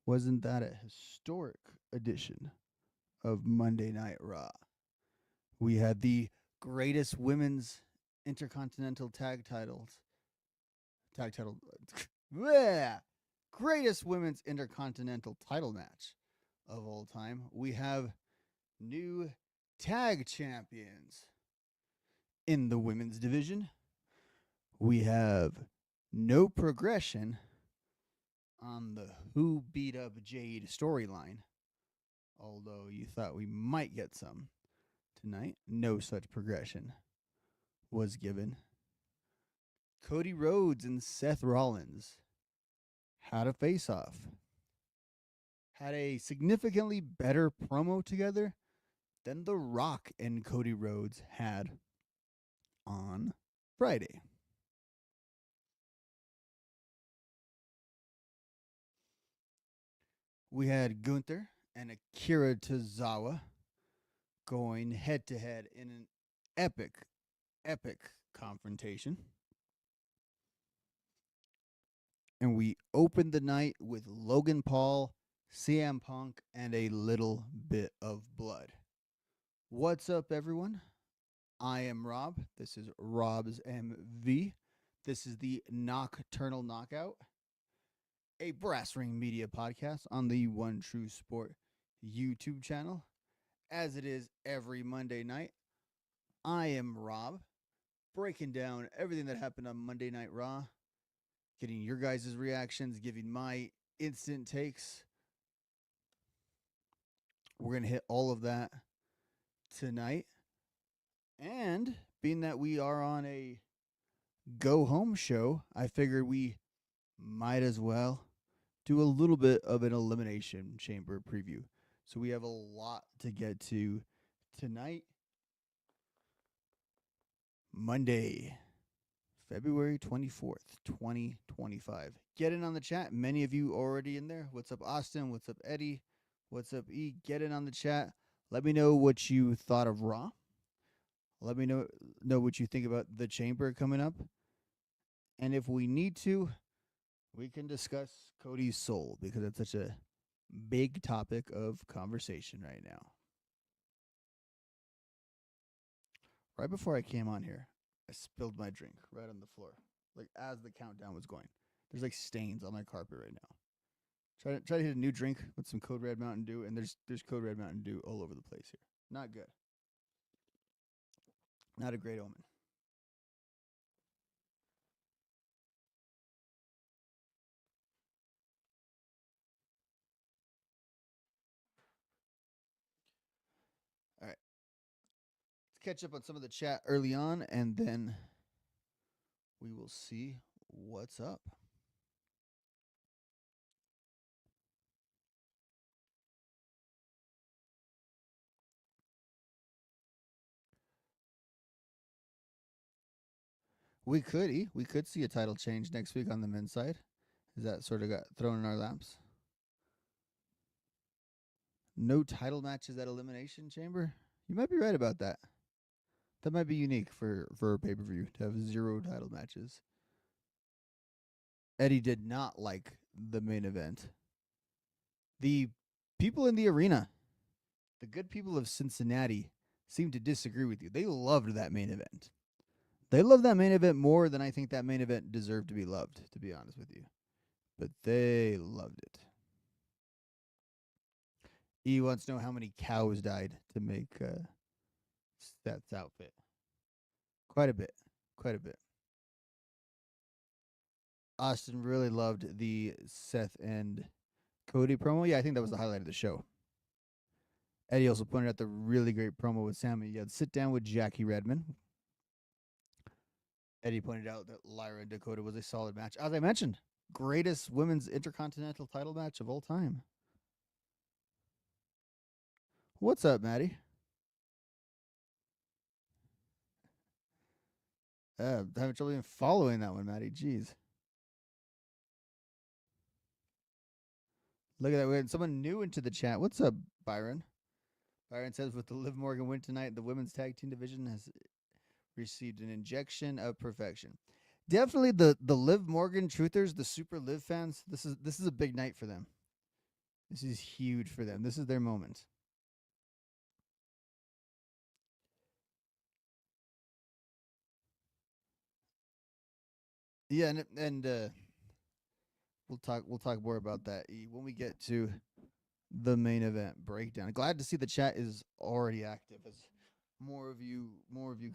Wasn't that a historic edition of Monday Night Raw? We had the greatest women's intercontinental tag title, bleh, greatest women's intercontinental title match of all time. We have new tag champions in the women's division. We have no progression on the Who Beat Up Jade storyline, although you thought we might get some tonight. No such progression was given. Cody Rhodes and Seth Rollins had a face off, had a significantly better promo together than The Rock and Cody Rhodes had on Friday. We had Gunther and Akira Tozawa going head to head in an epic confrontation. And we opened the night with Logan Paul, CM Punk, and a little bit of blood. What's up, everyone? I am Rob. This is Rob's MV. This is the Nocturnal Knockout, a Brass Ring Media podcast on the One True Sport YouTube channel. As it is every Monday night, I am Rob, breaking down everything that happened on Monday Night Raw, getting your guys' reactions, giving my instant takes. We're going to hit all of that tonight. And being that we are on a go-home show, I figured we might as well do a little bit of an Elimination Chamber preview. So we have a lot to get to tonight. Monday, February 24th, 2025. Get in on the chat. Many of you already in there. What's up, Austin? What's up, Eddie? What's up, E? Get in on the chat. Let me know what you thought of Raw. Let me know what you think about the Chamber coming up. And if we need to, we can discuss Cody's soul because it's such a big topic of conversation right now. Right before I came on here, I spilled my drink right on the floor, like as the countdown was going. There's like stains on my carpet right now. Try to hit a new drink with some Code Red Mountain Dew, and there's Code Red Mountain Dew all over the place here. Not good. Not a great omen. All right. Let's catch up on some of the chat early on, and then we will see what's up. We could see a title change next week on the men's side. Is that sort of got thrown in our laps? No title matches at Elimination Chamber? You might be right about that. That might be unique for a pay-per-view to have 0 title matches. Eddie did not like the main event. The people in the arena, the good people of Cincinnati, seem to disagree with you. They loved that main event. They loved that main event more than I think that main event deserved to be loved, to be honest with you. But they loved it. He wants to know how many cows died to make Seth's outfit. Quite a bit. Austin really loved the Seth and Cody promo. Yeah, I think that was the highlight of the show. Eddie also pointed out the really great promo with Sammy. You had sit down with Jackie Redmond. Eddie pointed out that Lyra and Dakota was a solid match. As I mentioned, greatest women's intercontinental title match of all time. What's up, Maddie? Having trouble even following that one, Maddie. Jeez. Look at that. We had someone new into the chat. What's up, Byron? Byron says, with the Liv Morgan win tonight, the women's tag team division has received an injection of perfection. Definitely the Liv Morgan truthers, the super Liv fans. This is a big night for them. This is huge for them. This is their moment. Yeah, and we'll talk more about that when we get to the main event breakdown. Glad to see the chat is already active as more of you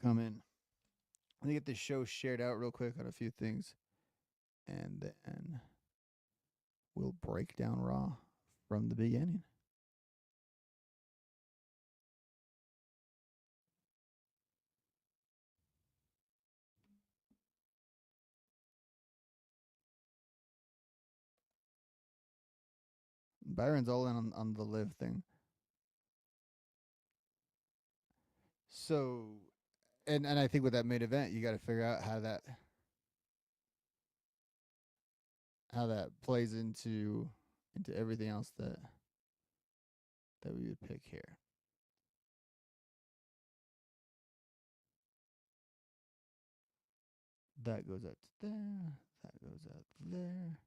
come in. Let me get this show shared out real quick on a few things, and then we'll break down Raw from the beginning. Byron's all in on the live thing. So, and I think with that main event, you got to figure out how that plays into everything else that we would pick here. That goes out to there. That goes out there.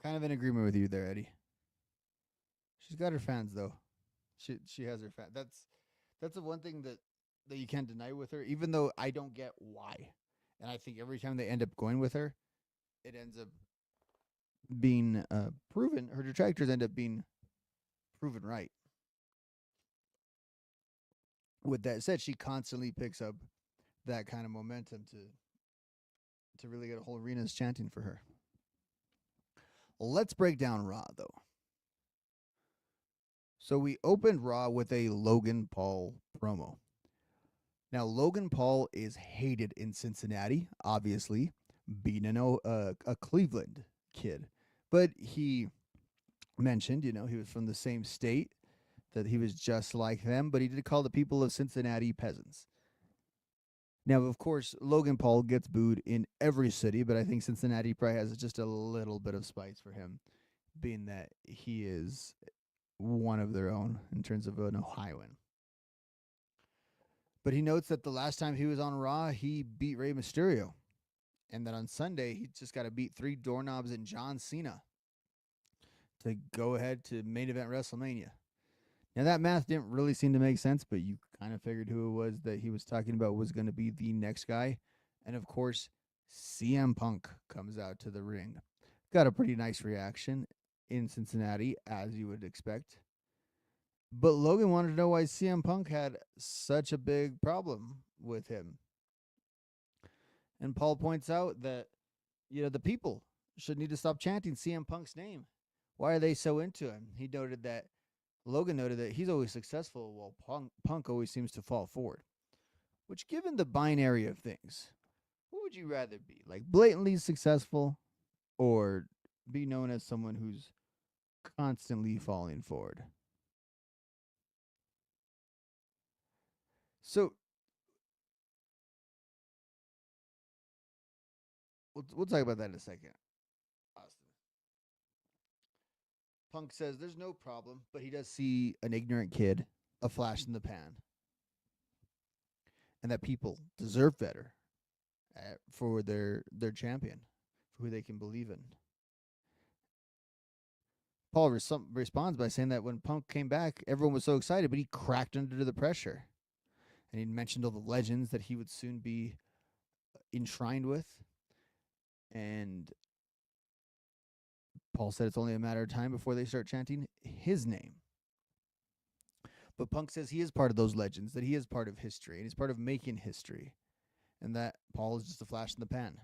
Kind of in agreement with you there, Eddie. She's got her fans though. She has her fans. That's the one thing that you can't deny with her. Even though I don't get why, and I think every time they end up going with her, it ends up being proven. Her detractors end up being proven right. With that said, she constantly picks up that kind of momentum to really get a whole arenas chanting for her. Let's break down Raw though. So we opened Raw with a Logan Paul promo. Now Logan Paul is hated in Cincinnati, obviously, being a Cleveland kid, but he mentioned, he was from the same state, that he was just like them, but he did call the people of Cincinnati peasants. Now, of course, Logan Paul gets booed in every city, but I think Cincinnati probably has just a little bit of spice for him, being that he is one of their own in terms of an Ohioan. But he notes that the last time he was on Raw, he beat Rey Mysterio. And that on Sunday, he just got to beat 3 doorknobs and John Cena to go ahead to main event WrestleMania. Now, that math didn't really seem to make sense, but you kind of figured who it was that he was talking about was going to be the next guy. And of course, CM Punk comes out to the ring. Got a pretty nice reaction in Cincinnati, as you would expect. But Logan wanted to know why CM Punk had such a big problem with him. And Paul points out that, the people should need to stop chanting CM Punk's name. Why are they so into him? Logan noted that he's always successful while Punk always seems to fall forward. Which, given the binary of things, what would you rather be? Like blatantly successful or be known as someone who's constantly falling forward? So we'll talk about that in a second, Austin. Punk says there's no problem, but he does see an ignorant kid, a flash in the pan, and that people deserve better for their champion, for who they can believe in. Paul responds by saying that when Punk came back, everyone was so excited, but he cracked under the pressure. And he mentioned all the legends that he would soon be enshrined with. And Paul said it's only a matter of time before they start chanting his name. But Punk says he is part of those legends, that he is part of history, and he's part of making history, and that Paul is just a flash in the pan.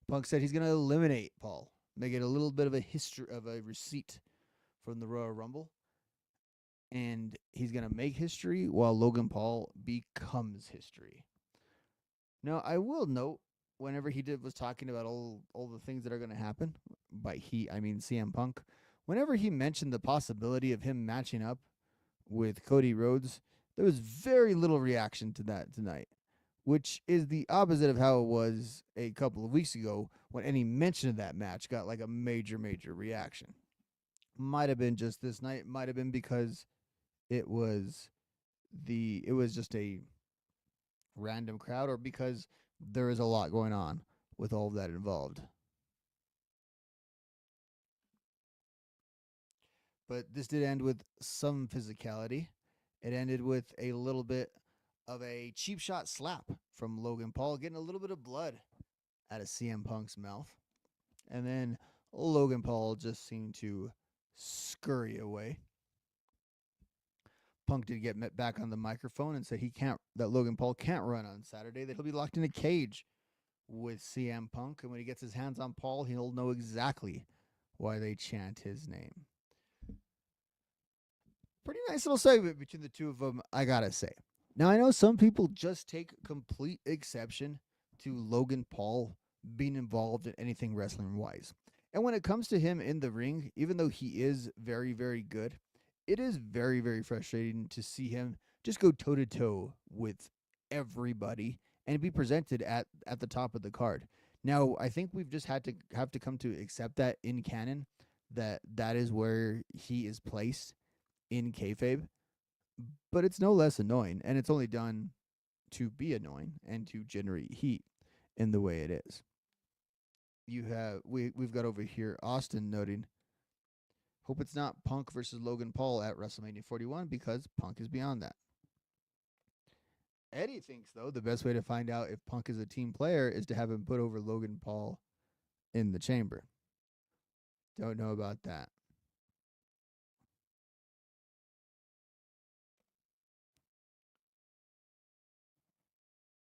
Punk said he's going to eliminate Paul, make it a little bit of a receipt from the Royal Rumble, and he's going to make history while Logan Paul becomes history. Now, I will note, whenever he was talking about all the things that are going to happen, by he, I mean CM Punk, whenever he mentioned the possibility of him matching up with Cody Rhodes, there was very little reaction to that tonight, which is the opposite of how it was a couple of weeks ago when any mention of that match got like a major reaction. Might have been just this night, might have been because it was just a random crowd, or because there is a lot going on with all of that involved. But this did end with some physicality. It ended with a little bit of a cheap shot slap from Logan Paul, getting a little bit of blood out of CM Punk's mouth. And then Logan Paul just seemed to scurry away. Punk did get met back on the microphone and said that Logan Paul can't run on Saturday, that he'll be locked in a cage with CM Punk. And when he gets his hands on Paul, he'll know exactly why they chant his name. Pretty nice little segment between the two of them, I gotta say. Now, I know some people just take complete exception to Logan Paul being involved in anything wrestling wise. And when it comes to him in the ring, even though he is very, very good, it is very, very frustrating to see him just go toe to toe with everybody and be presented at the top of the card. Now, I think we've just have to come to accept that in canon, that is where he is placed in kayfabe, but it's no less annoying, and it's only done to be annoying and to generate heat in the way it is. We've got over here Austin noting, hope it's not Punk versus Logan Paul at WrestleMania 41 because Punk is beyond that. Eddie thinks, though, the best way to find out if Punk is a team player is to have him put over Logan Paul in the chamber. Don't know about that.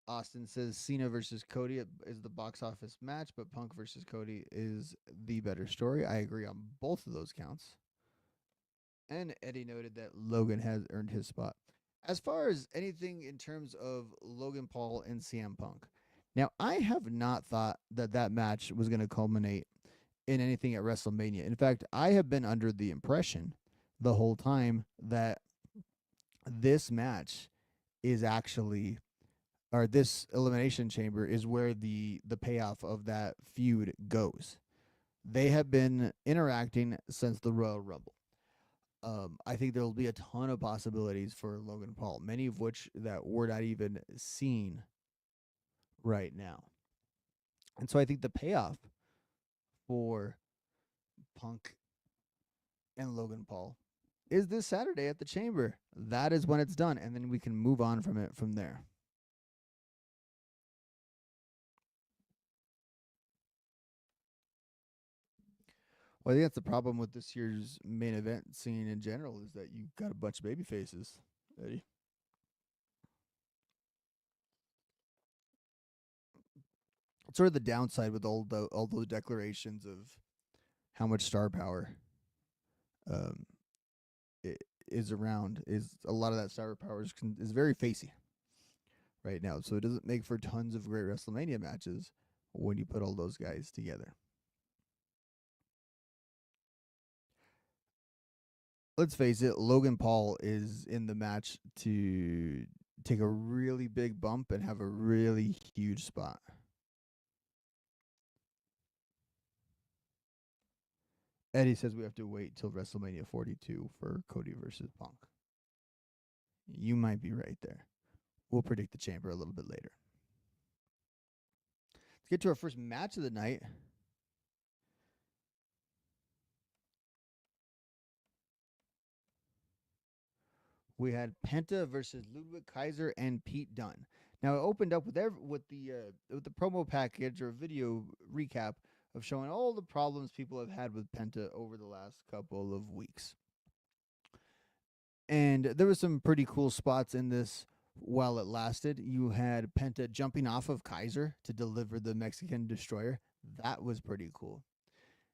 Austin says Cena versus Cody is the box office match, but Punk versus Cody is the better story. I agree on both of those counts. And Eddie noted that Logan has earned his spot. As far as anything in terms of Logan Paul and CM Punk, now I have not thought that match was going to culminate in anything at WrestleMania. In fact, I have been under the impression the whole time that this match is actually, or this Elimination Chamber is where the payoff of that feud goes. They have been interacting since the Royal Rumble. I think there will be a ton of possibilities for Logan Paul, many of which that we're not even seeing right now. And so I think the payoff for Punk and Logan Paul is this Saturday at the Chamber. That is when it's done, and then we can move on from it from there. Well, I think that's the problem with this year's main event scene in general, is that you've got a bunch of baby faces, Eddie. It's sort of the downside with all those declarations of how much star power um, is around. Is a lot of that star power is very facey right now, so it doesn't make for tons of great WrestleMania matches when you put all those guys together. Let's face it, Logan Paul is in the match to take a really big bump and have a really huge spot. Eddie says we have to wait till WrestleMania 42 for Cody versus Punk. You might be right there. We'll predict the chamber a little bit later. Let's get to our first match of the night. We had Penta versus Ludwig Kaiser and Pete Dunne. Now it opened up with the promo package or video recap of showing all the problems people have had with Penta over the last couple of weeks. And there were some pretty cool spots in this while it lasted. You had Penta jumping off of Kaiser to deliver the Mexican Destroyer. That was pretty cool.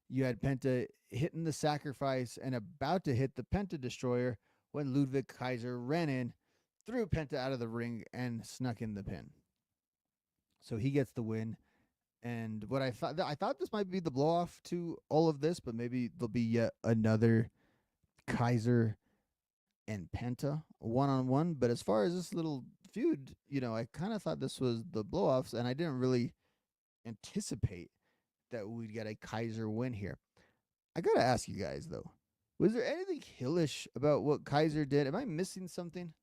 You had Penta hitting the sacrifice and about to hit the Penta Destroyer when Ludwig Kaiser ran in, threw Penta out of the ring, and snuck in the pin. So he gets the win. And what I thought this might be the blow off to all of this, but maybe there'll be yet another Kaiser and Penta one-on-one. But as far as this little feud, I kind of thought this was the blow-offs, and I didn't really anticipate that we'd get a Kaiser win here. I got to ask you guys, though, Was there anything hillish about what Kaiser did? Am I missing something?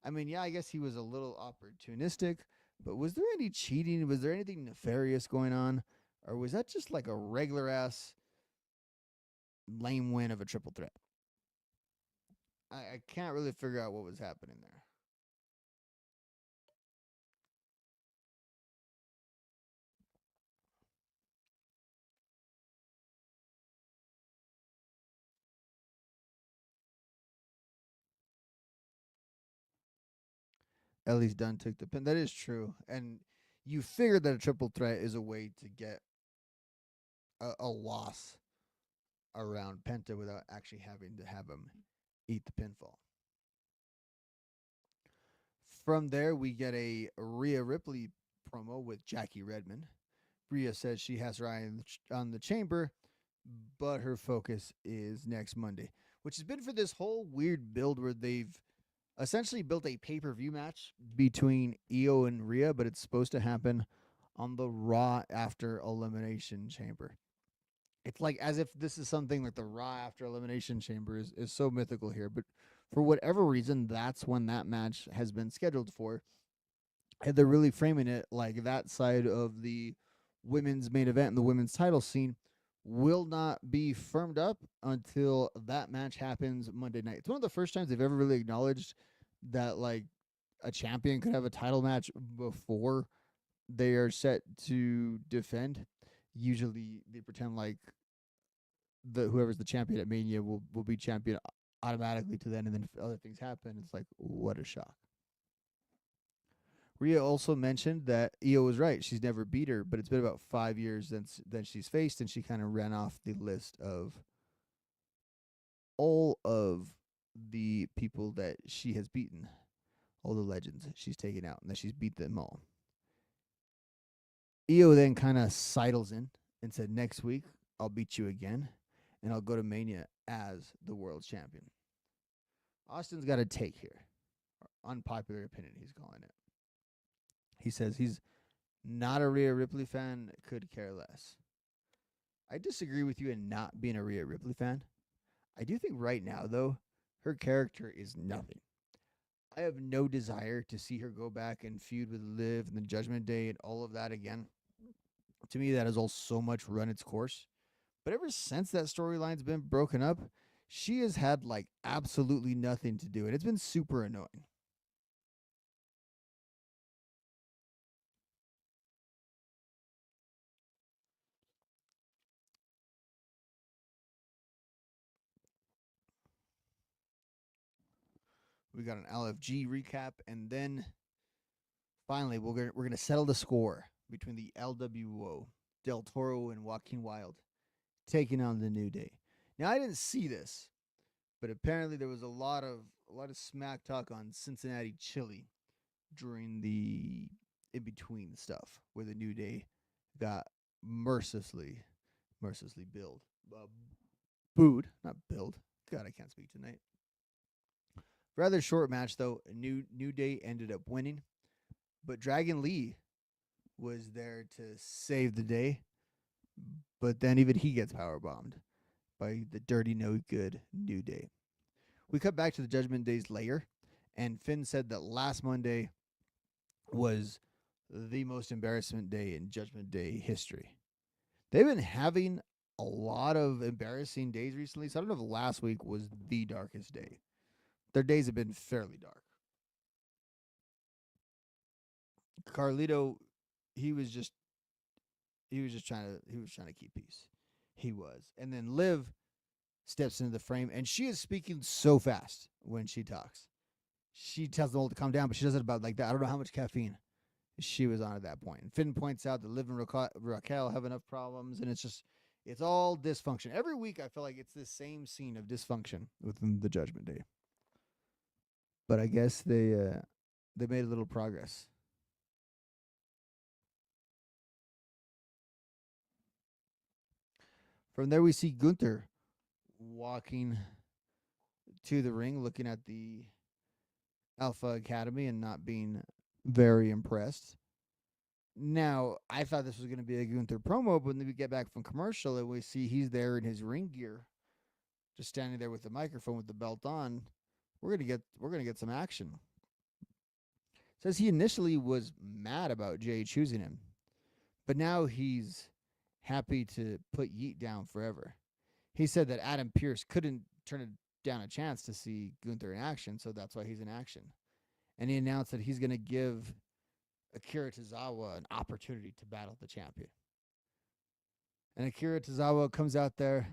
I mean, yeah, I guess he was a little opportunistic, but was there any cheating? Was there anything nefarious going on? Or was that just like a regular ass lame win of a triple threat? I can't really figure out what was happening there. Ellie's Dunn took the pin. That is true. And you figure that a triple threat is a way to get a loss around Penta without actually having to have him eat the pinfall. From there, we get a Rhea Ripley promo with Jackie Redmond. Rhea says she has her eye on the chamber, but her focus is next Monday, which has been for this whole weird build where they've essentially built a pay per view match between Io and Rhea, but it's supposed to happen on the Raw after Elimination Chamber. It's like as if this is something like the Raw after Elimination Chamber is so mythical here, but for whatever reason, that's when that match has been scheduled for. And they're really framing it like that side of the women's main event and the women's title scene will not be firmed up until that match happens Monday night. It's one of the first times they've ever really acknowledged that like a champion could have a title match before they are set to defend. Usually they pretend like the whoever's the champion at Mania will be champion automatically to then, and then if other things happen, it's like what a shock. Rhea also mentioned that Io was right. She's never beat her, but it's been about 5 years since then she's faced, and she kind of ran off the list of all of the people that she has beaten, all the legends she's taken out, and that she's beat them all. Io then kind of sidles in and said, "Next week I'll beat you again, and I'll go to Mania as the world champion." Austin's got a take here. Unpopular opinion, he's calling it. He says he's not a Rhea Ripley fan, could care less. I disagree with you in not being a Rhea Ripley fan. I do think right now, though, her character is nothing. I have no desire to see her go back and feud with Liv and the Judgment Day and all of that again. To me, that has all so much run its course. But ever since that storyline's been broken up, she has had like absolutely nothing to do, and it's been super annoying. We got an LFG recap, and then finally we're gonna settle the score between the LWO, Del Toro and Joaquin Wild, taking on the New Day. Now I didn't see this, but apparently there was a lot of smack talk on Cincinnati Chili during the in between stuff where the New Day got mercilessly uh, booed, not billed. God, I can't speak tonight. Rather short match though. New Day ended up winning, but Dragon Lee was there to save the day. But then even he gets power bombed by the dirty no good New Day. We cut back to the Judgment Day's lair, and Finn said that last Monday was the most embarrassment day in Judgment Day history. They've been having a lot of embarrassing days recently, so I don't know if last week was the darkest day. Their days have been fairly dark. Carlito, he was just he was trying to keep peace. He was. And then Liv steps into the frame, and she is speaking so fast when she talks. She tells them all to calm down, but she does it about like that. I don't know how much caffeine she was on at that point. And Finn points out that Liv and Raquel have enough problems, and it's all dysfunction. Every week, I feel like it's the same scene of dysfunction within the Judgment Day. But I guess they made a little progress. From there, we see Gunther walking to the ring, looking at the Alpha Academy and not being very impressed. Now, I thought this was going to be a Gunther promo, but when we get back from commercial and we see he's there in his ring gear, just standing there with the microphone with the belt on, we're gonna get some action. Says he initially was mad about Jay choosing him, but now he's happy to put Yeet down forever. He said that Adam Pearce couldn't down a chance to see Gunther in action, so that's why he's in action. And he announced that he's going to give Akira Tozawa an opportunity to battle the champion. And Akira Tozawa comes out there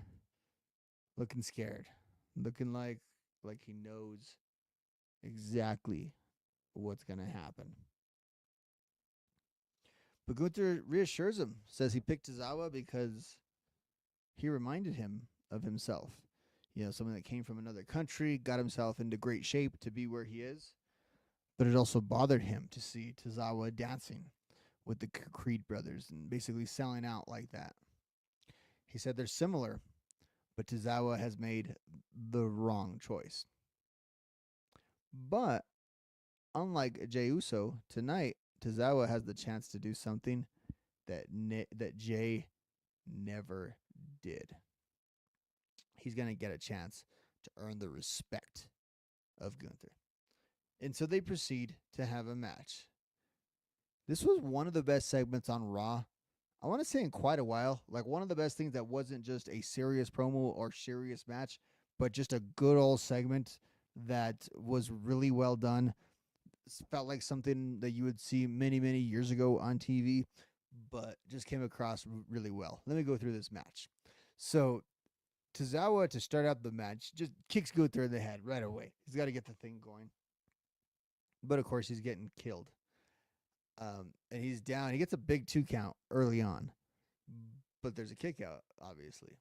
looking scared, looking like he knows exactly what's going to happen. But Gunther reassures him, says he picked Tozawa because he reminded him of himself. You know, someone that came from another country, got himself into great shape to be where he is. But it also bothered him to see Tozawa dancing with the Creed brothers and basically selling out like that. He said they're similar, but Tozawa has made the wrong choice. But unlike Jey Uso, tonight Tozawa has the chance to do something that Jay never did. He's going to get a chance to earn the respect of Gunther. And so they proceed to have a match. This was one of the best segments on Raw, I want to say in quite a while. Like one of the best things that wasn't just a serious promo or serious match, but just a good old segment that was really well done. It felt like something that you would see many, many years ago on TV, but just came across really well. Let me go through this match. So Tozawa, to start out the match, just kicks Gunther in the head right away. He's got to get the thing going. But, of course, he's getting killed. And he's down. He gets a big 2 count early on. But there's a kick out, obviously.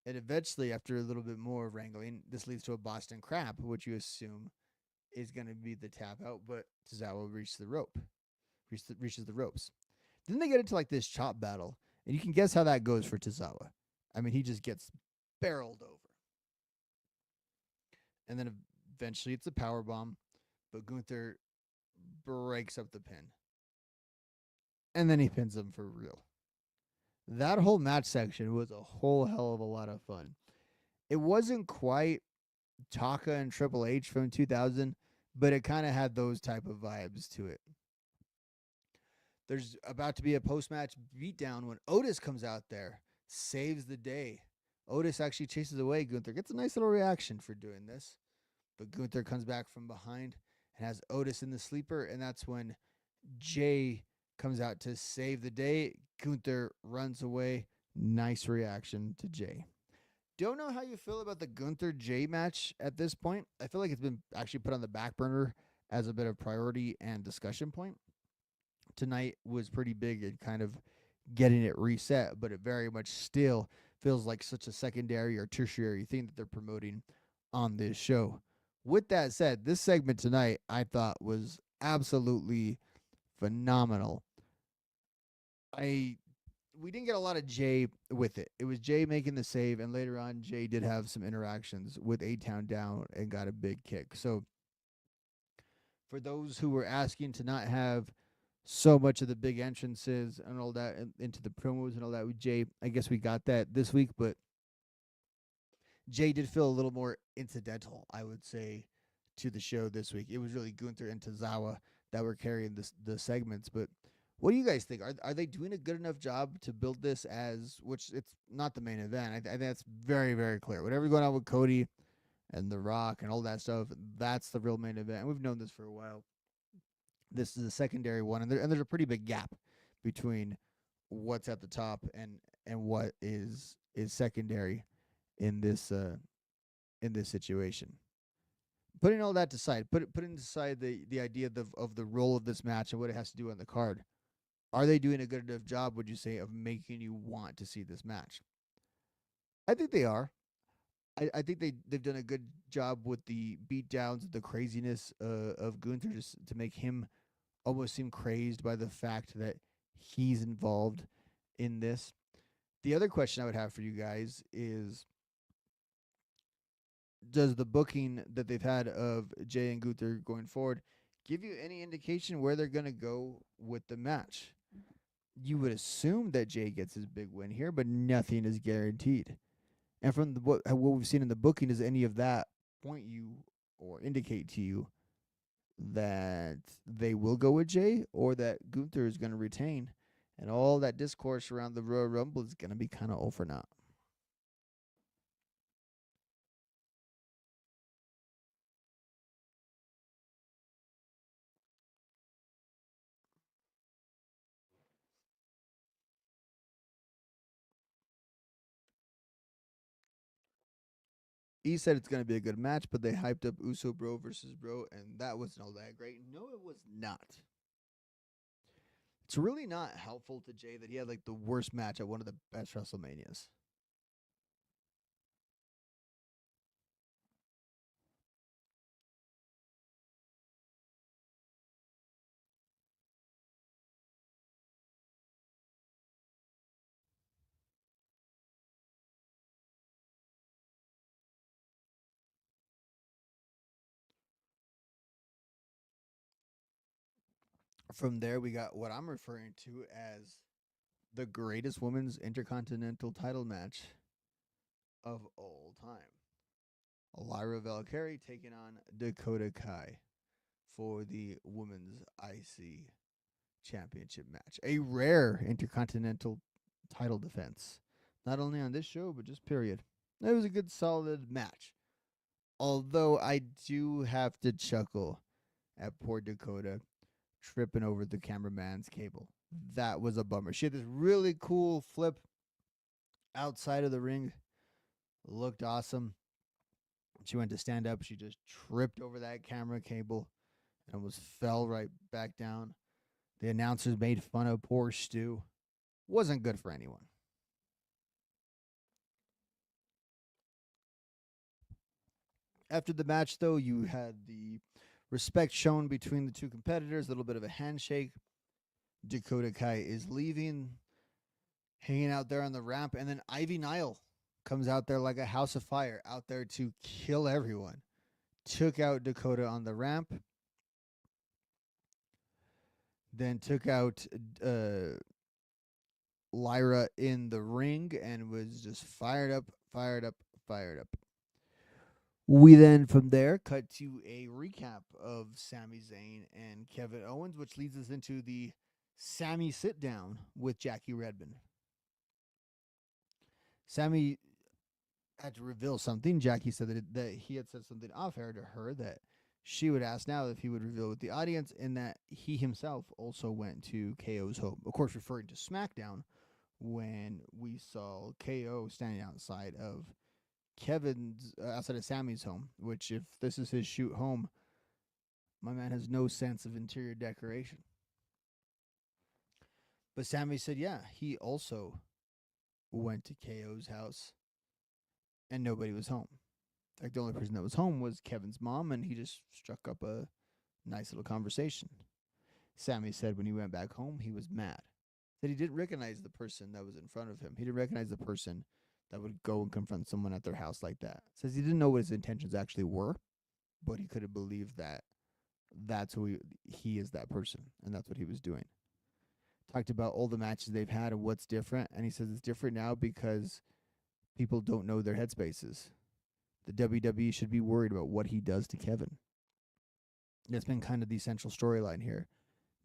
And eventually, after a little bit more wrangling, this leads to a Boston Crab, which you assume is going to be the tap out. But Tozawa reaches the ropes. Then they get into, like, this chop battle. And you can guess how that goes for Tozawa. I mean, he just gets barreled over. And then eventually it's a power bomb. But Gunther breaks up the pin. And then he pins him for real. That whole match section was a whole hell of a lot of fun. It wasn't quite Taka and Triple H from 2000, but it kind of had those type of vibes to it. There's about to be a post-match beatdown when Otis comes out there, saves the day. Otis actually chases away Gunther, gets a nice little reaction for doing this. But Gunther comes back from behind and has Otis in the sleeper, and that's when Jay comes out to save the day. Gunther runs away. Nice reaction to Jay. Don't know how you feel about the Gunther-Jay match at this point. I feel like it's been actually put on the back burner as a bit of priority and discussion point. Tonight was pretty big in kind of getting it reset, but it very much still feels like such a secondary or tertiary thing that they're promoting on this show. With that said, this segment tonight I thought was absolutely phenomenal. We didn't get a lot of Jay with it. It was Jay making the save, and later on Jay did have some interactions with A-Town down and got a big kick. So for those who were asking to not have so much of the big entrances and all that into the promos and all that with Jay, I guess we got that this week, but Jay did feel a little more incidental, I would say, to the show this week. It was really Gunther and Tozawa that were carrying the segments. But what do you guys think? Are they doing a good enough job to build this as, which it's not the main event? I think that's very, very clear. Whatever's going on with Cody and The Rock and all that stuff, that's the real main event. And we've known this for a while. This is a secondary one, and there's a pretty big gap between what's at the top and what is secondary in this situation. Putting all that aside, putting aside the idea of the role of this match and what it has to do on the card, are they doing a good enough job, would you say, of making you want to see this match? I think they are. I think they've done a good job with the beatdowns, the craziness of Gunther, just to make him almost seem crazed by the fact that he's involved in this. The other question I would have for you guys is, does the booking that they've had of Jay and Gunther going forward give you any indication where they're going to go with the match? You would assume that Jay gets his big win here, but nothing is guaranteed. And from what we've seen in the booking, does any of that point you or indicate to you that they will go with Jay, or that Gunther is going to retain, and all that discourse around the Royal Rumble is going to be kind of all for naught? He said it's going to be a good match, but they hyped up Uso Bro versus Bro, and that wasn't all that great. No, it was not. It's really not helpful to Jay that he had like the worst match at one of the best WrestleManias. From there, we got what I'm referring to as the greatest women's intercontinental title match of all time. Lyra Valkyrie taking on Dakota Kai for the women's IC championship match. A rare intercontinental title defense. Not only on this show, but just period. It was a good, solid match. Although I do have to chuckle at poor Dakota tripping over the cameraman's cable. That was a bummer. She had this really cool flip outside of the ring. Looked awesome. She went to stand up. She just tripped over that camera cable and almost fell right back down. The announcers made fun of poor Stu. Wasn't good for anyone. After the match, though, you had the respect shown between the two competitors, a little bit of a handshake. Dakota Kai is leaving, hanging out there on the ramp, and then Ivy Nile comes out there like a house of fire, out there to kill everyone. Took out Dakota on the ramp, then took out Lyra in the ring, and was just fired up, fired up, fired up. We then from there cut to a recap of Sami Zayn and Kevin Owens, which leads us into the Sami sit down with Jackie Redmond. Sami had to reveal something. Jackie said that he had said something off air to her that she would ask now if he would reveal with the audience, and that he himself also went to KO's home. Of course, referring to SmackDown when we saw KO standing outside of Kevin's outside of Sammy's home. Which, if this is his shoot home, my man has no sense of interior decoration. But Sammy said, yeah, he also went to KO's house and nobody was home. In fact, the only person that was home was Kevin's mom, and he just struck up a nice little conversation. Sammy said when he went back home, he was mad. That he didn't recognize the person that was in front of him. He didn't recognize the person that would go and confront someone at their house like that. Says he didn't know what his intentions actually were, but he could have believed that that's who he is, that person, and that's what he was doing. Talked about all the matches they've had and what's different, and he says it's different now because people don't know their headspaces. The WWE should be worried about what he does to Kevin. That's been kind of the central storyline here.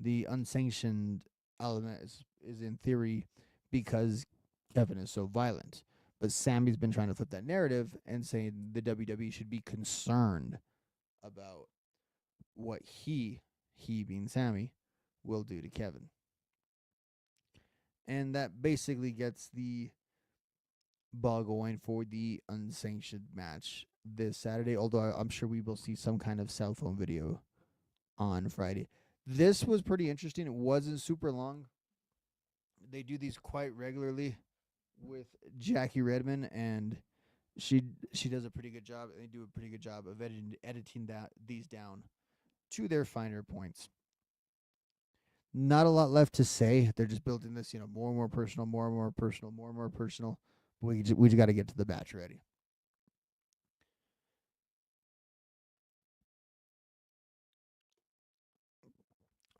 The unsanctioned element is in theory because Kevin is so violent. But Sammy's been trying to flip that narrative and saying the WWE should be concerned about what he being Sammy, will do to Kevin. And that basically gets the ball going for the unsanctioned match this Saturday. Although I'm sure we will see some kind of cell phone video on Friday. This was pretty interesting. It wasn't super long. They do these quite regularly with Jackie Redmond, and she does a pretty good job. They do a pretty good job of editing these down to their finer points. Not a lot left to say. They're just building this, more and more personal, more and more personal, more and more personal. We just got to get to the batch ready.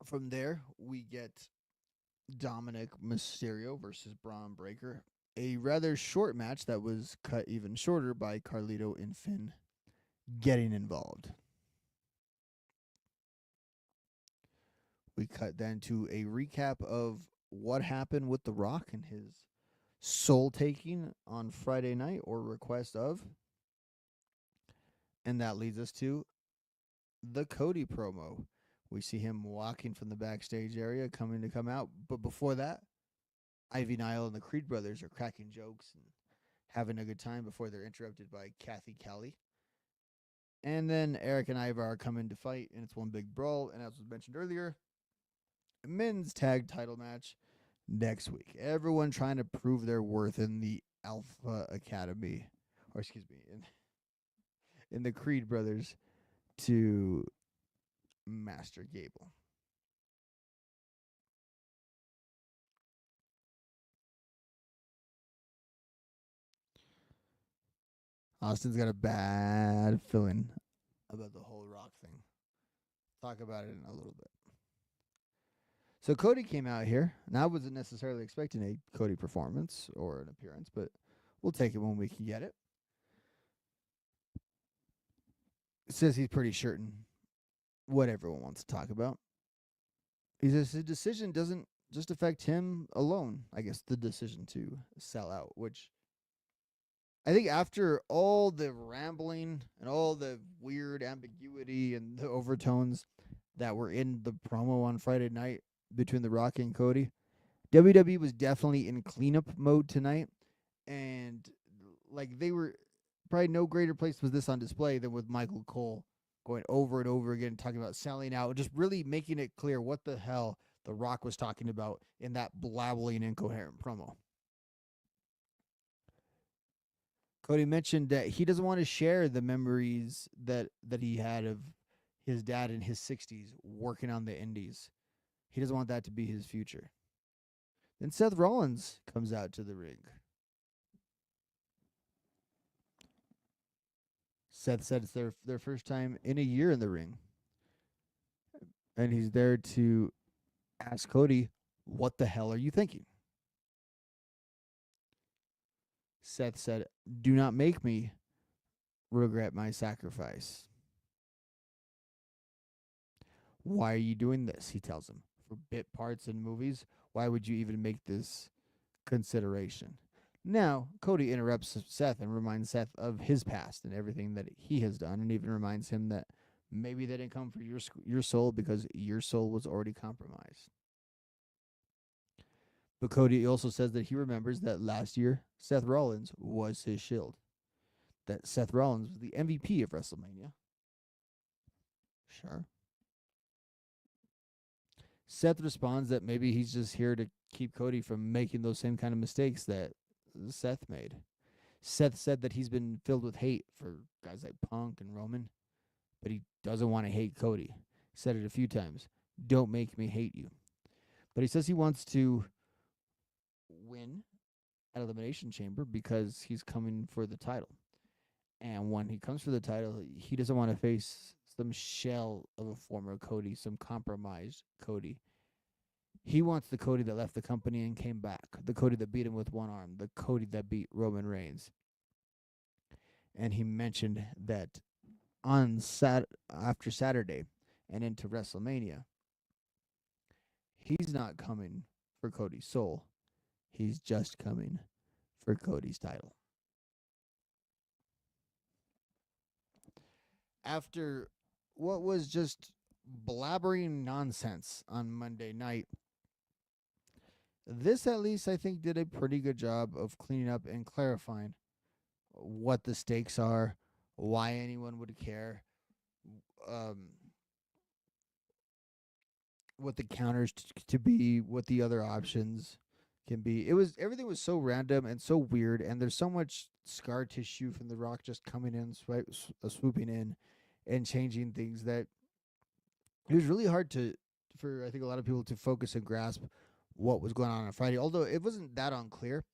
From there, we get Dominic Mysterio versus Braun Breaker. a rather short match that was cut even shorter by Carlito and Finn getting involved. We cut then to a recap of what happened with The Rock and his soul taking on Friday night, or request of. And that leads us to the Cody promo. We see him walking from the backstage area, coming to come out. But before that, Ivy Nile and the Creed brothers are cracking jokes and having a good time before they're interrupted by Kathy Kelly. And then Eric and Ivar come in to fight, and it's one big brawl. And as was mentioned earlier, a men's tag title match next week. Everyone trying to prove their worth in the Alpha Academy, or excuse me, in the Creed brothers to Master Gable. Austin's got a bad feeling about the whole Rock thing. Talk about it in a little bit. So Cody came out here, and I wasn't necessarily expecting a Cody performance or an appearance, but we'll take it when we can get it. It says he's pretty certain what everyone wants to talk about. He says his decision doesn't just affect him alone. I guess the decision to sell out, which I think after all the rambling and all the weird ambiguity and the overtones that were in the promo on Friday night between The Rock and Cody, WWE was definitely in cleanup mode tonight. And like they were probably no greater place was this on display than with Michael Cole going over and over again, talking about selling out, just really making it clear what the hell The Rock was talking about in that blabbling, incoherent promo. Cody mentioned that he doesn't want to share the memories that he had of his dad in his 60s working on the indies. He doesn't want that to be his future. Then Seth Rollins comes out to the ring. Seth said it's their first time in a year in the ring. And he's there to ask Cody, what the hell are you thinking? Seth said, do not make me regret my sacrifice. Why are you doing this? He tells him. For bit parts in movies, why would you even make this consideration? Now, Cody interrupts Seth and reminds Seth of his past and everything that he has done, and even reminds him that maybe they didn't come for your soul because your soul was already compromised. But Cody also says that he remembers that last year, Seth Rollins was his shield. That Seth Rollins was the MVP of WrestleMania. Sure. Seth responds that maybe he's just here to keep Cody from making those same kind of mistakes that Seth made. Seth said that he's been filled with hate for guys like Punk and Roman, but he doesn't want to hate Cody. He said it a few times. Don't make me hate you. But he says he wants to win at Elimination Chamber because he's coming for the title. And when he comes for the title, he doesn't want to face some shell of a former Cody, some compromised Cody. He wants the Cody that left the company and came back, the Cody that beat him with one arm, the Cody that beat Roman Reigns. And he mentioned that on after Saturday and into WrestleMania, he's not coming for Cody's soul. He's just coming for Cody's title. After what was just blabbering nonsense on Monday night, this at least I think did a pretty good job of cleaning up and clarifying what the stakes are, why anyone would care, what the counters to be, what the other options can be. Everything was so random and so weird, and there's so much scar tissue from The Rock just coming in, swooping in, and changing things that it was really hard for I think a lot of people to focus and grasp what was going on Friday. Although it wasn't that unclear,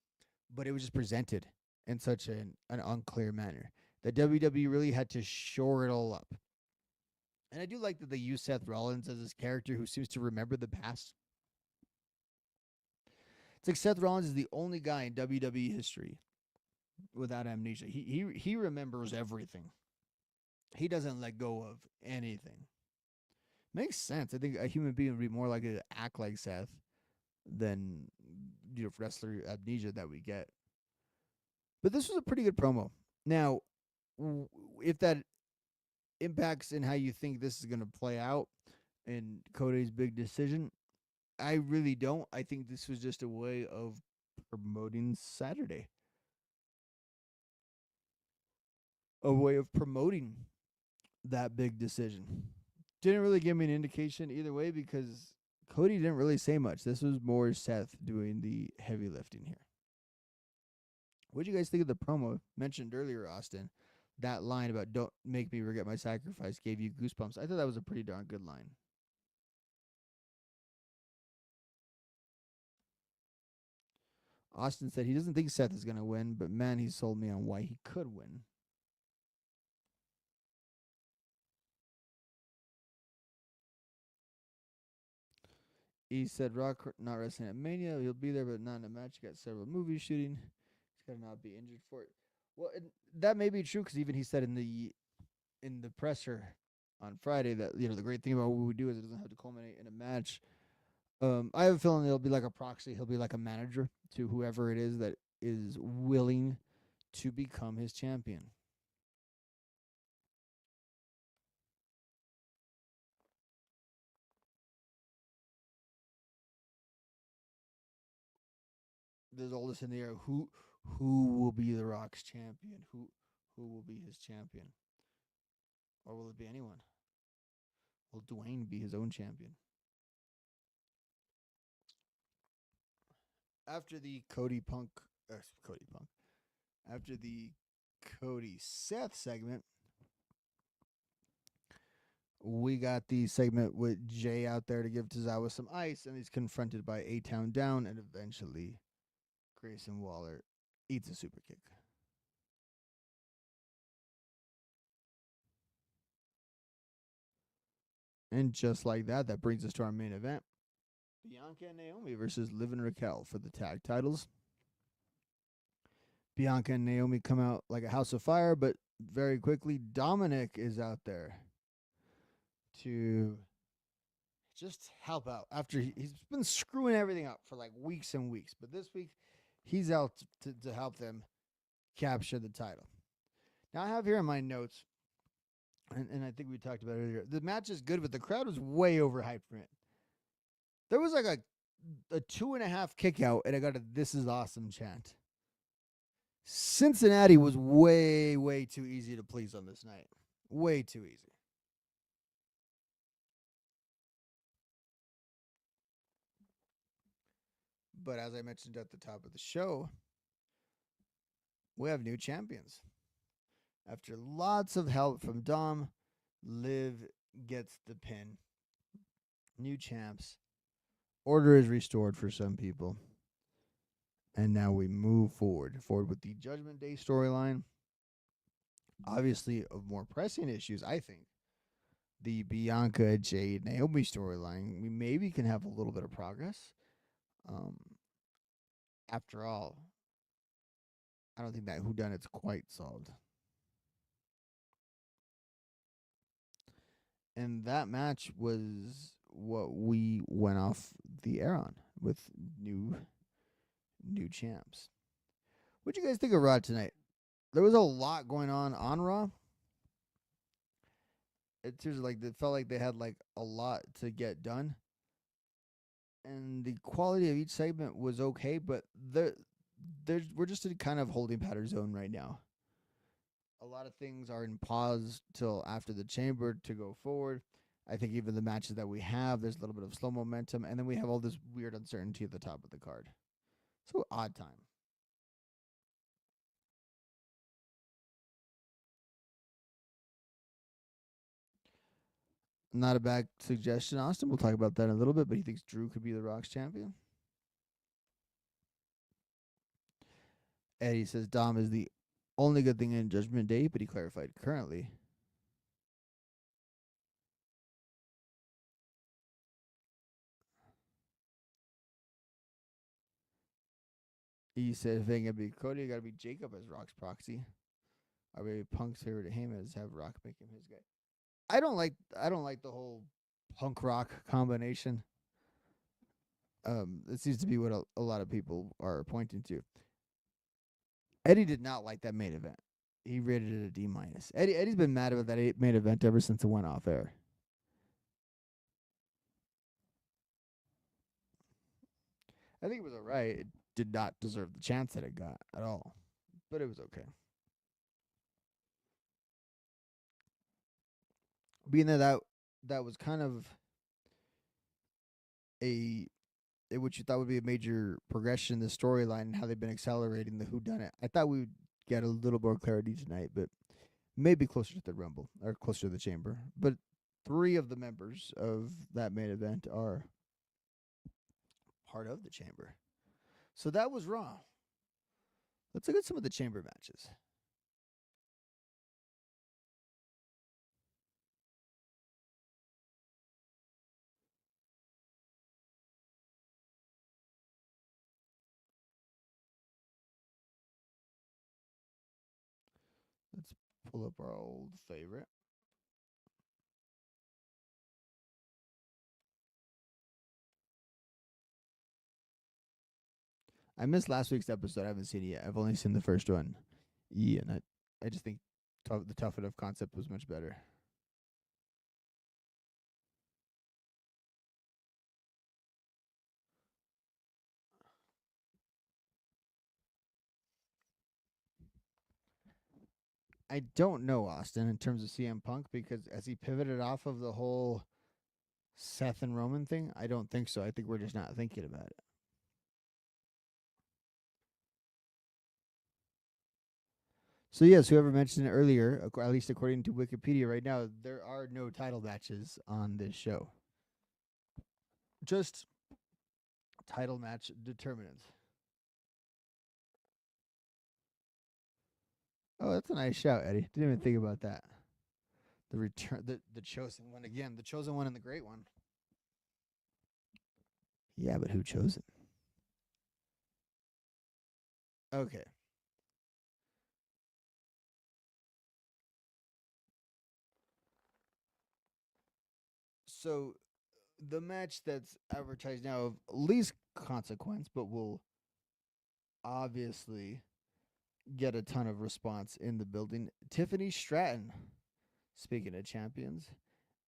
but it was just presented in such an unclear manner that WWE really had to shore it all up. And I do like that they use Seth Rollins as this character who seems to remember the past. It's like Seth Rollins is the only guy in WWE history without amnesia. He remembers everything. He doesn't let go of anything. Makes sense. I think a human being would be more likely to act like Seth than wrestler amnesia that we get. But this was a pretty good promo. Now, if that impacts in how you think this is going to play out in Cody's big decision, I really don't. I think this was just a way of promoting Saturday. A way of promoting that big decision. Didn't really give me an indication either way because Cody didn't really say much. This was more Seth doing the heavy lifting here. What do you guys think of the promo mentioned earlier, Austin? That line about "Don't make me regret my sacrifice" gave you goosebumps. I thought that was a pretty darn good line. Austin said he doesn't think Seth is going to win, but man, he sold me on why he could win. He said Rock not wrestling at Mania. He'll be there, but not in a match. He got several movies shooting. He's got to not be injured for it. Well, that may be true because even he said in the presser on Friday that the great thing about what we do is it doesn't have to culminate in a match. I have a feeling it'll be like a proxy. He'll be like a manager to whoever it is that is willing to become his champion. There's all this in the air. Who will be The Rock's champion? Who will be his champion? Or will it be anyone? Will Dwayne be his own champion? After the Cody Punk, after the Cody Seth segment, we got the segment with Jay out there to give Tozawa some ice, and he's confronted by A-Town Down, and eventually Grayson Waller eats a super kick. And just like that, that brings us to our main event. Bianca and Naomi versus Liv and Raquel for the tag titles. Bianca and Naomi come out like a house of fire, but very quickly Dominic is out there to just help out after he's been screwing everything up for like weeks and weeks. But this week, he's out to help them capture the title. Now, I have here in my notes, and I think we talked about it earlier, the match is good, but the crowd was way overhyped for it. There was like a 2.5 kick out, and I got a "This is awesome" chant. Cincinnati was way, way too easy to please on this night. Way too easy. But as I mentioned at the top of the show, we have new champions. After lots of help from Dom, Liv gets the pin. New champs. Order is restored for some people. And now we move forward with the Judgment Day storyline. Obviously, of more pressing issues, I think. The Bianca, Jade, Naomi storyline, we maybe can have a little bit of progress. After all, I don't think that whodunit's quite solved. And that match was what we went off the air on with new champs. What do you guys think of Raw tonight? There was a lot going on Raw. It felt like they had like a lot to get done, and the quality of each segment was okay. But we're just in kind of holding pattern zone right now. A lot of things are in pause till after the chamber to go forward. I think even the matches that we have, there's a little bit of slow momentum, and then we have all this weird uncertainty at the top of the card. So odd time. Not a bad suggestion, Austin. We'll talk about that in a little bit, but he thinks Drew could be the Rock's champion. Eddie says Dom is the only good thing in Judgment Day, but he clarified currently. He said if it ain't gonna be Cody, it gotta be Jacob as Rock's proxy. I mean, Punk's favorite to him is have Rock make him his guy. I don't like the whole Punk Rock combination. It seems to be what a lot of people are pointing to. Eddie did not like that main event. He rated it a D minus. Eddie's been mad about that main event ever since it went off air. I think it was alright. It did not deserve the chance that it got at all, but it was okay. Being that was kind of a what you thought would be a major progression in the storyline and how they've been accelerating the Who Done It. I thought we would get a little more clarity tonight, but maybe closer to the Rumble or closer to the Chamber. But three of the members of that main event are part of the Chamber. So that was Raw. Let's look at some of the Chamber matches. Let's pull up our old favorite. I missed last week's episode. I haven't seen it yet. I've only seen the first one. Yeah, and I just think the Tough Enough concept was much better. I don't know Austin in terms of CM Punk because as he pivoted off of the whole Seth and Roman thing, I don't think so. I think we're just not thinking about it. So yes, whoever mentioned it earlier, at least according to Wikipedia right now, there are no title matches on this show. Just title match determinants. Oh, that's a nice shout, Eddie. Didn't even think about that. The return, the chosen one again, the chosen one and the great one. Yeah, but who chose it? Okay. So the match that's advertised now of least consequence, but will obviously get a ton of response in the building. Tiffany Stratton, speaking of champions,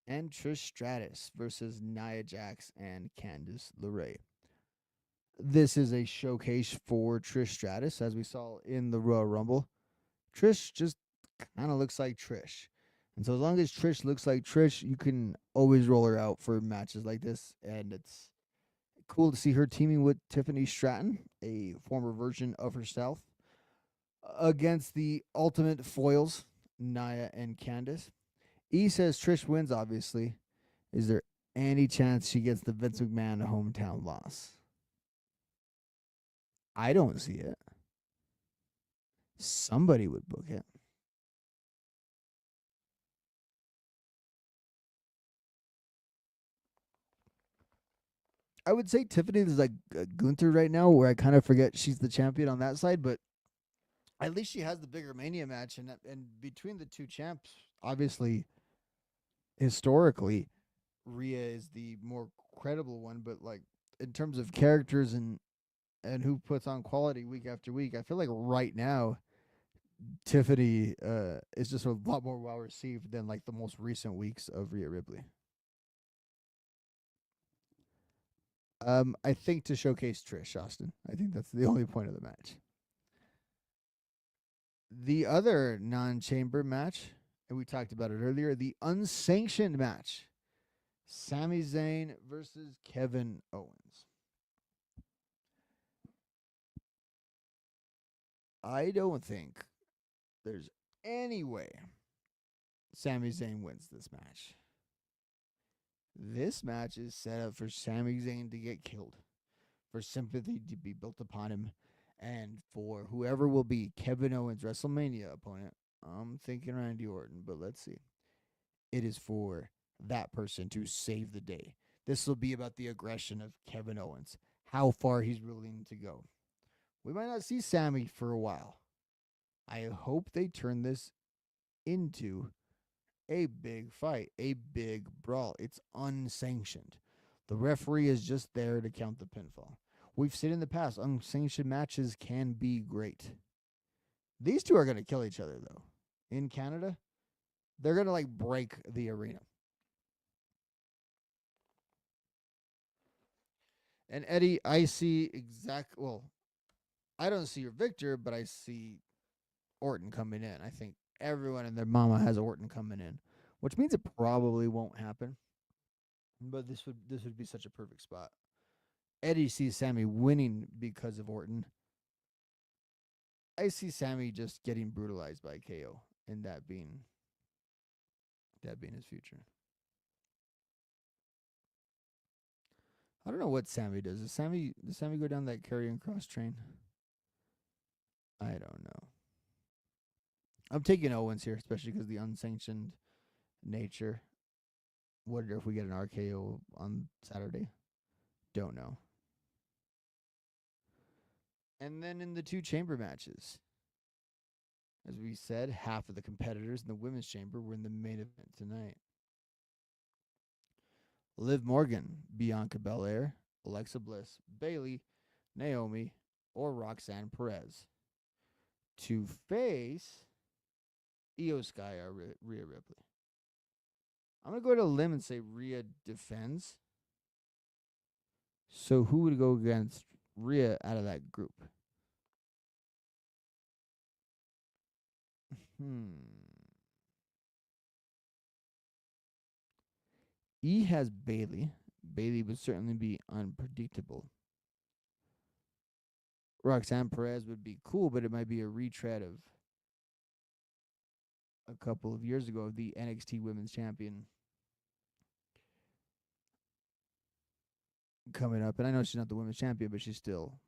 and Trish Stratus versus Nia Jax and Candice LeRae. This is a showcase for Trish Stratus, as we saw in the Royal Rumble. Trish just kind of looks like Trish. And so as long as Trish looks like Trish, you can always roll her out for matches like this. And it's cool to see her teaming with Tiffany Stratton, a former version of herself, against the ultimate foils, Nia and Candice. E says Trish wins, obviously. Is there any chance she gets the Vince McMahon hometown loss? I don't see it. Somebody would book it. I would say Tiffany is like Gunther right now, where I kind of forget she's the champion on that side, but at least she has the bigger Mania match, and between the two champs, obviously, historically, Rhea is the more credible one. But like in terms of characters and who puts on quality week after week, I feel like right now Tiffany is just a lot more well received than like the most recent weeks of Rhea Ripley. I think to showcase Trish Austin. I think that's the only point of the match. The other non-chamber match, and we talked about it earlier, the unsanctioned match. Sami Zayn versus Kevin Owens. I don't think there's any way Sami Zayn wins this match. This match is set up for Sami Zayn to get killed, for sympathy to be built upon him, and for whoever will be Kevin Owens' WrestleMania opponent. I'm thinking Randy Orton, but let's see. It is for that person to save the day. This will be about the aggression of Kevin Owens, how far he's willing to go. We might not see Sammy for a while. I hope they turn this into a big fight, a big brawl. It's unsanctioned. The referee is just there to count the pinfall. We've seen in the past, unsanctioned matches can be great. These two are going to kill each other, though. In Canada, they're going to like break the arena. And Eddie, I see I don't see your Victor, but I see Orton coming in. I think everyone and their mama has Orton coming in, which means it probably won't happen. But this would be such a perfect spot. Eddie sees Sammy winning because of Orton. I see Sammy just getting brutalized by KO, and that being his future. I don't know what Sammy does. Does Sammy go down that carrying cross train? I don't know. I'm taking Owens here, especially because the unsanctioned nature. Wonder if we get an RKO on Saturday. Don't know. And then in the two chamber matches, as we said, half of the competitors in the women's chamber were in the main event tonight. Liv Morgan, Bianca Belair, Alexa Bliss, Bayley, Naomi, or Roxanne Perez to face Io Sky or Rhea Ripley. I'm going to go to a limb and say Rhea defends. So who would go against Rhea out of that group? E has Bayley. Bayley would certainly be unpredictable. Roxanne Perez would be cool, but it might be a retread of a couple of years ago of the NXT Women's Champion coming up. And I know she's not the Women's Champion, but she's still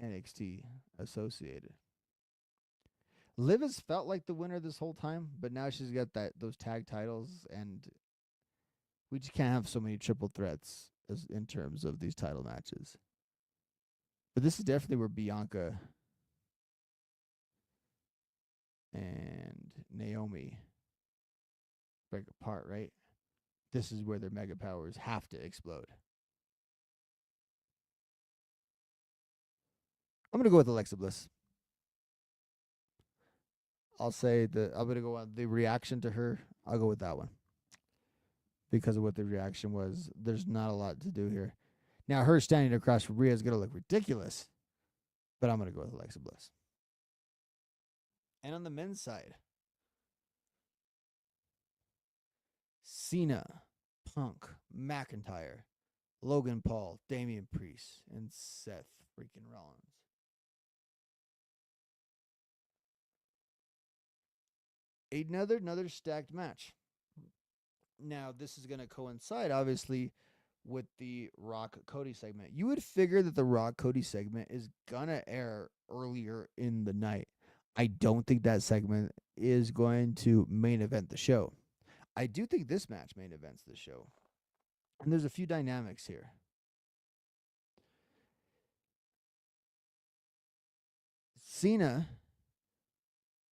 NXT associated. Liv has felt like the winner this whole time, but now she's got those tag titles, and we just can't have so many triple threats as in terms of these title matches. But this is definitely where Bianca and Naomi break apart, right? This is where their mega powers have to explode. I'm going to go with Alexa Bliss. I'm going to go on the reaction to her. I'll go with that one. Because of what the reaction was. There's not a lot to do here. Now, her standing across from Rhea is going to look ridiculous. But I'm going to go with Alexa Bliss. And on the men's side, Cena, Punk, McIntyre, Logan Paul, Damian Priest, and Seth freaking Rollins. Another stacked match. Now, this is going to coincide, obviously, with the Rock Cody segment. You would figure that the Rock Cody segment is going to air earlier in the night. I don't think that segment is going to main event the show. I do think this match main events the show. And there's a few dynamics here. Cena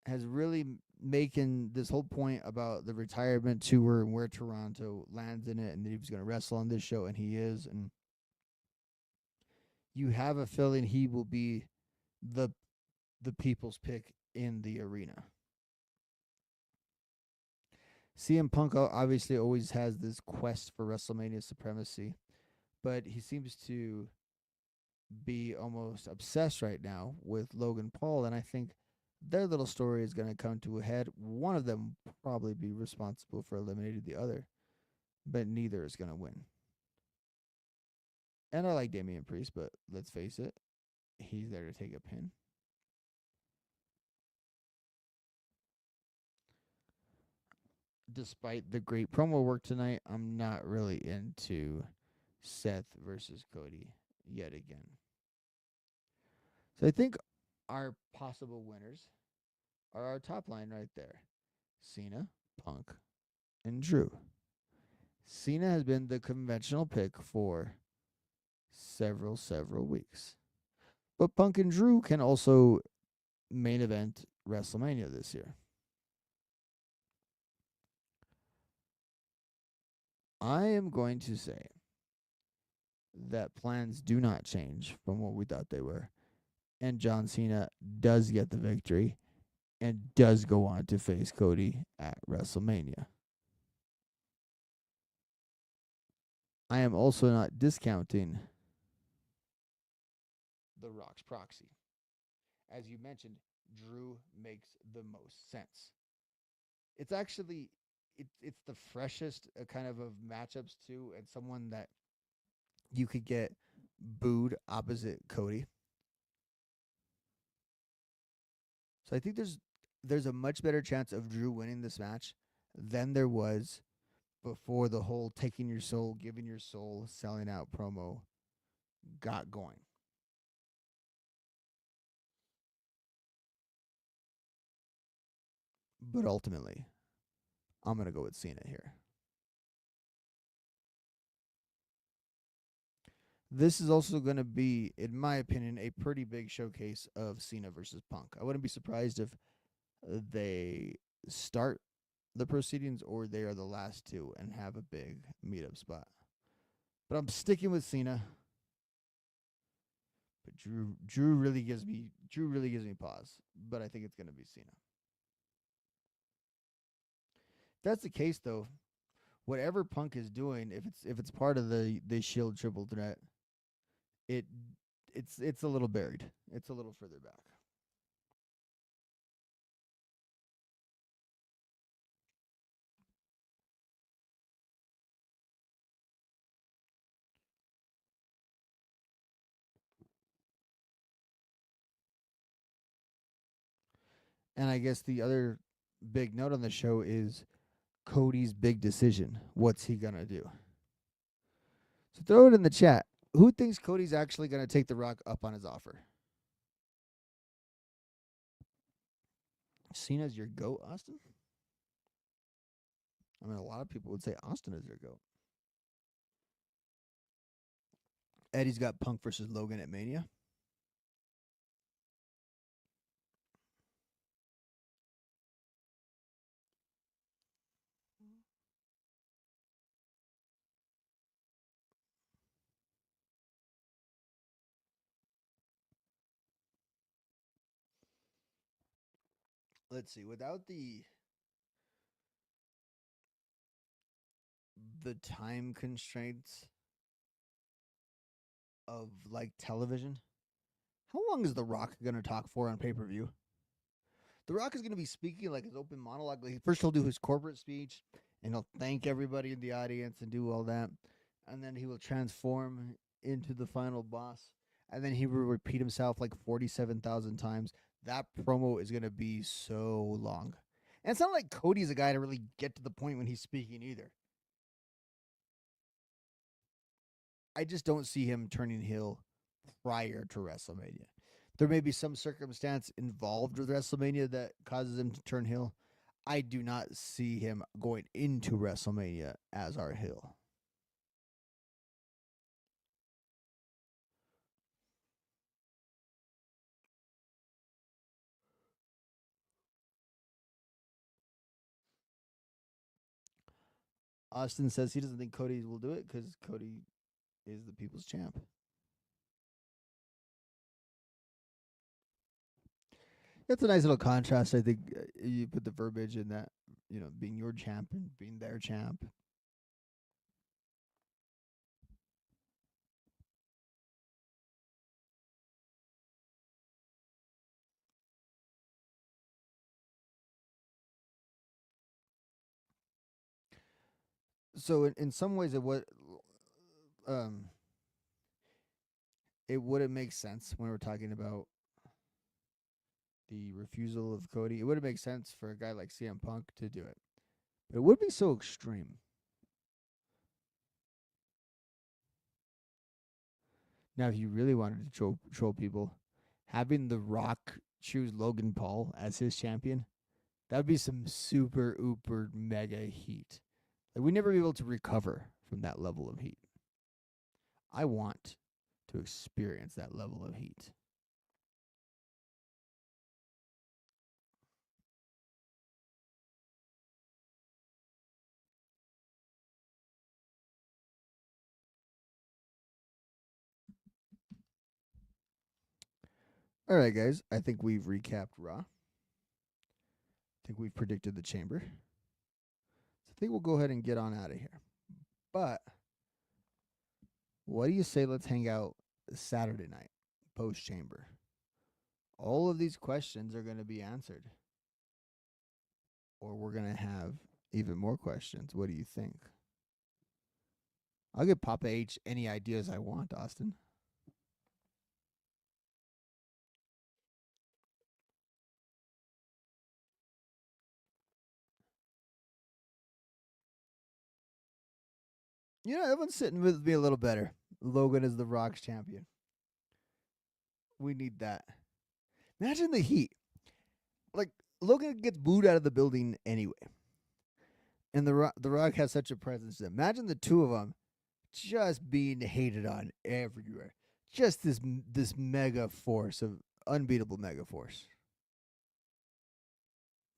has really making this whole point about the retirement tour and where Toronto lands in it, and that he was going to wrestle on this show, and he is. And you have a feeling he will be the people's pick in the arena. CM Punk obviously always has this quest for WrestleMania supremacy, but he seems to be almost obsessed right now with Logan Paul, and I think their little story is going to come to a head. One of them will probably be responsible for eliminating the other, but neither is going to win. And I like Damian Priest, but let's face it, he's there to take a pin. Despite the great promo work tonight, I'm not really into Seth versus Cody yet again. So I think our possible winners are our top line right there. Cena, Punk, and Drew. Cena has been the conventional pick for several weeks. But Punk and Drew can also main event WrestleMania this year. I am going to say that plans do not change from what we thought they were. And John Cena does get the victory and does go on to face Cody at WrestleMania. I am also not discounting The Rock's proxy. As you mentioned, Drew makes the most sense. It's actually it's the freshest kind of matchups too, and someone that you could get booed opposite Cody. So I think there's a much better chance of Drew winning this match than there was before the whole taking your soul, giving your soul, selling out promo got going. But ultimately, I'm going to go with Cena here. This is also going to be, in my opinion, a pretty big showcase of Cena versus Punk. I wouldn't be surprised if they start the proceedings or they are the last two and have a big meetup spot. But I'm sticking with Cena. But Drew really gives me pause. But I think it's going to be Cena. If that's the case, though, whatever Punk is doing, if it's part of the Shield triple threat, it it's a little buried. It's a little further back. And I guess the other big note on the show is Cody's big decision. What's he gonna do? So throw it in the chat. Who thinks Cody's actually gonna take The Rock up on his offer? Cena's your goat, Austin? I mean, a lot of people would say Austin is their goat. Eddie's got Punk versus Logan at Mania. Let's see. Without the time constraints of like television, how long is The Rock gonna talk for on pay-per-view? The Rock is gonna be speaking like his open monologue. Like first he'll do his corporate speech and he'll thank everybody in the audience and do all that, and then he will transform into the final boss, and then he will repeat himself like 47,000 times. That promo is gonna be so long, and it's not like Cody's a guy to really get to the point when he's speaking either. I just don't see him turning heel prior to WrestleMania. There may be some circumstance involved with WrestleMania that causes him to turn heel. I do not see him going into WrestleMania as our heel. Austin says he doesn't think Cody will do it because Cody is the people's champ. That's a nice little contrast. I think you put the verbiage in that, being your champ and being their champ. So in some ways, um, it wouldn't make sense when we're talking about the refusal of Cody. It wouldn't make sense for a guy like CM Punk to do it, but it would be so extreme. Now, if you really wanted to troll people, having The Rock choose Logan Paul as his champion, that would be some super uber mega heat. Like we never be able to recover from that level of heat. I want to experience that level of heat. All right, guys. I think we've recapped Raw. I think we've predicted the chamber. So I think we'll go ahead and get on out of here. But what do you say let's hang out Saturday night, post chamber? All of these questions are going to be answered. Or we're going to have even more questions. What do you think? I'll give Papa H any ideas I want, Austin. You know, everyone's sitting with me a little better. Logan is the Rock's champion. We need that. Imagine the heat. Like, Logan gets booed out of the building anyway. And the Rock has such a presence. Imagine the two of them just being hated on everywhere. Just this mega force of unbeatable mega force.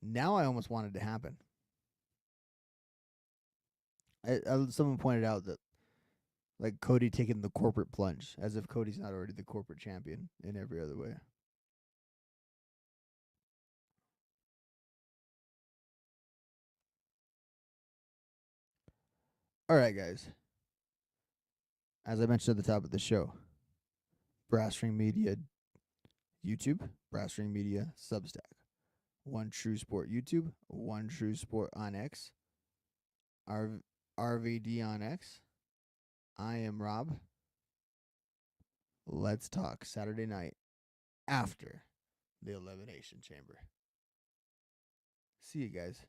Now I almost want it to happen. Someone pointed out that like Cody taking the corporate plunge, as if Cody's not already the corporate champion in every other way. All right, guys. As I mentioned at the top of the show, Brass Ring Media YouTube, Brass Ring Media Substack, One True Sport YouTube, One True Sport on X, RVD on X. I am Rob. Let's talk Saturday night after the Elimination Chamber. See you guys.